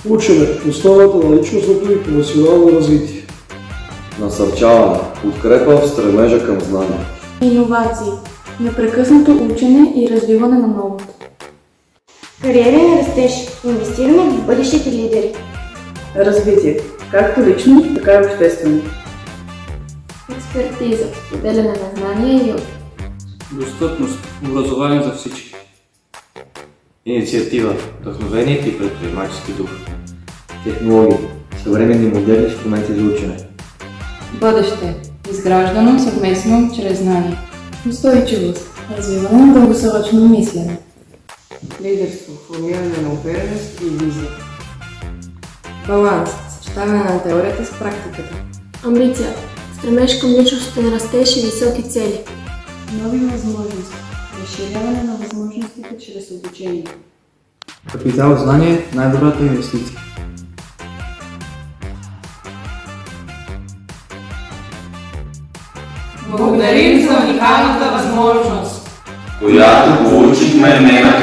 Учене – основата на личностното и професионално развитие. Насърчаване – подкрепа в стремежа към знания. Иновации – непрекъснато учене и развиване на новото. Кариерен растеж – инвестиране в бъдещите лидери. Развитие – както лично, така и обществено. Експертиза – поделяне на знания и опит. Достъпност – образование за всички. Инициатива – вдъхновението и предприемачески дух. Технологии – съвременни модерни инструменти за учене. Бъдеще – изграждано съвместно чрез знания. Устойчивост – развиване на дългосрочно мислене. Лидерство – формиране на увереност и визия. Баланс – съчетаване на теорията с практиката. Амбиция – стремеж към личностен растеж и високи цели. Нови възможности – разширяване на възможностите чрез обучение. Капитал знание – най-добрата инвестиция. Благодарим за уникалната възможност, която получихме не на